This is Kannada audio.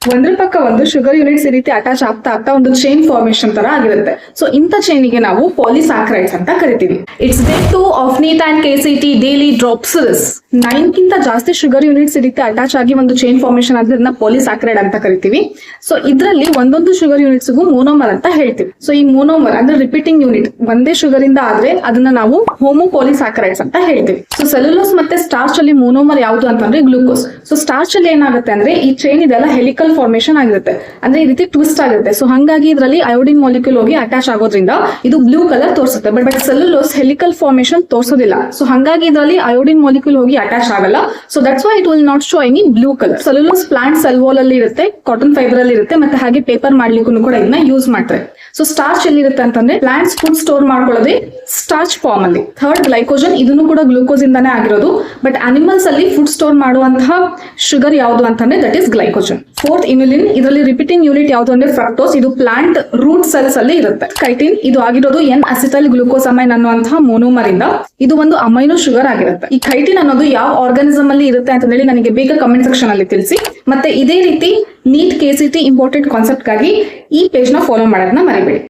ಒಂದ್ರ ಪಕ್ಕ ಒಂದು ಶುಗರ್ ಯೂನಿಟ್ಸ್ ಈ ರೀತಿ ಅಟ್ಯಾಚ್ ಆಗ್ತಾ ಆಗ್ತಾ ಒಂದು ಚೈನ್ ಫಾರ್ಮೇಶನ್ ತರ ಆಗಿರುತ್ತೆ. ಸೊ ಇಂಥ ಚೈನಿಗೆ ನಾವು ಪಾಲಿಸ್ಯಾಕರೈಡ್ಸ್ ಅಂತ ಕರಿತೀವಿ. It's day two of NEET and KCET daily drops 9 ಗಿಂತ ಜಾಸ್ತಿ ಶುಗರ್ ಯೂನಿಟ್ಸ್ ಈ ರೀತಿ ಅಟ್ಯಾಚ್ ಆಗಿ ಒಂದು ಚೈನ್ ಫಾರ್ಮೇಶನ್ ಆದ್ರಿಂದ ಪಾಲಿಸ್ಯಾಕರೈಡ್ ಅಂತ ಕರಿತೀವಿ. ಸೊ ಇದರಲ್ಲಿ ಒಂದೊಂದು ಶುಗರ್ ಯೂನಿಟ್ಸ್ ಮೋನೋಮರ್ ಅಂತ ಹೇಳ್ತೀವಿ. ಸೊ ಈ ಮೋನೋಮರ್ ಅಂದ್ರೆ ರಿಪೀಟಿಂಗ್ ಯೂನಿಟ್ ಒಂದೇ ಶುಗರ್ ಇಂದ ಆದ್ರೆ ಅದನ್ನ ನಾವು ಹೋಮೋಪಾಲಿಸ್ಯಾಕರೈಡ್ಸ್ ಅಂತ ಹೇಳ್ತೀವಿ. ಸೊ ಸೆಲ್ಯುಲೋಸ್ ಮತ್ತೆ ಸ್ಟಾರ್ಚ್ ಅಲ್ಲಿ ಮೋನೋಮರ್ ಯಾವುದು ಅಂತಂದ್ರೆ ಗ್ಲೂಕೋಸ್. ಸೊ ಸ್ಟಾರ್ಚ್ ಅಲ್ಲಿ ಏನಾಗುತ್ತೆ ಅಂದ್ರೆ ಈ ಚೈನ್ ಇದೆಲ್ಲ ಹೆಲಿಕಲ್ ಫಾರ್ಮೇಶನ್ ಆಗಿರುತ್ತೆ, ಅಂದ್ರೆ ಈ ರೀತಿ ಟ್ವಿಸ್ಟ್ ಆಗುತ್ತೆ. ಸೊ ಹಾಗಾಗಿ ಇದರಲ್ಲಿ ಅಯೋಡಿನ್ ಮಾಲಿಕ್ಯೂಲ್ ಹೋಗಿ ಅಟ್ಯಾಚ್ ಆಗೋದ್ರಿಂದ ಇದು ಬ್ಲೂ ಕಲರ್ ತೋರಿಸುತ್ತೆ. ಬಟ್ ಸೆಲ್ಯುಲೋಸ್ ಹೆಲಿಕಲ್ ಫಾರ್ಮೇಶನ್ ತೋರಿಸೋದಿಲ್ಲ. ಸೊ ಹಾಗಾಗಿ ಇದರಲ್ಲಿ ಅಯೋಡಿನ್ ಮಾಲಿಕ್ಯೂಲ್ ಹೋಗಿ ಅಟ್ಯಾಚ್ ಆಗಲ್ಲ. So that's why it will not show any blue colour. Cellulose plant cell wall ಅಲ್ಲಿ ಇರುತ್ತೆ, ಕಾಟನ್ ಫೈಬರ್ ಅಲ್ಲಿ ಇರುತ್ತೆ, ಮತ್ತೆ ಹಾಗೆ ಪೇಪರ್ ಮಾಡ್ಲಿಕ್ಕೂ ಕೂಡ ಇದನ್ನ ಯೂಸ್ ಮಾಡ್ತಾರೆ. ಸೊ ಸ್ಟಾರ್ಚ್ ಎಲ್ಲಿ ಇರುತ್ತೆ ಅಂತಂದ್ರೆ ಪ್ಲಾಂಟ್ಸ್ ಫುಡ್ ಸ್ಟೋರ್ ಮಾಡ್ಕೊಳ್ಳೋದೇ ಸ್ಟಾರ್ಚ್ ಫಾರ್ಮ್ ಅಲ್ಲಿ. ಥರ್ಡ್ ಗ್ಲೈಕೋಜನ್, ಇದನ್ನು ಕೂಡ ಗ್ಲೂಕೋಸ್ ಇಂದಾನೇ ಆಗಿರೋದು. ಬಟ್ ಅನಿಮಲ್ಸ್ ಅಲ್ಲಿ ಫುಡ್ ಸ್ಟೋರ್ ಮಾಡುವಂತಹ ಶುಗರ್ ಯಾವುದು ಅಂತಂದ್ರೆ that is glycogen. Fourth inulin, ಇದರಲ್ಲಿ ರಿಪೀಟಿಂಗ್ ಯೂನಿಟ್ ಯಾವುದು ಅಂದ್ರೆ ಫ್ರಕ್ಟೋಸ್. ಇದು ಪ್ಲಾಂಟ್ ರೂಟ್ ಸೆಲ್ಸ್ ಅಲ್ಲಿ ಇರುತ್ತೆ. ಕೈಟಿನ್, ಇದು ಆಗಿರೋದು ಎನ್ ಅಸಿಟೈಲ್ ಗ್ಲೂಕೋಸಮೈನ್ ಅನ್ನುವಂತಹ ಮೋನೋಮರ್ ಇಂದ. ಇದು ಒಂದು ಅಮೈನೋ ಶುಗರ್ ಆಗಿರುತ್ತೆ. ಈ ಕೈಟಿನ್ ಅನ್ನೋದು ಯಾವ ಆರ್ಗಾನಿಸಮ್ ಅಲ್ಲಿ ಇರುತ್ತೆ ಅಂತ ಹೇಳಿ ನನಗೆ ಬೇಗ ಕಮೆಂಟ್ ಸೆಕ್ಷನ್ ಅಲ್ಲಿ ತಿಳಿಸಿ. ಮತ್ತೆ ಇದೇ ರೀತಿ ನೀಟ್ ಕೆಸಿಟಿ ಇಂಪಾರ್ಟೆಂಟ್ ಕಾನ್ಸೆಪ್ಟ್ ಗಾಗಿ ಈ ಪೇಜ್ ನ ಫಾಲೋ ಮಾಡೋದನ್ನ ಮರಿಬೇಡಿ.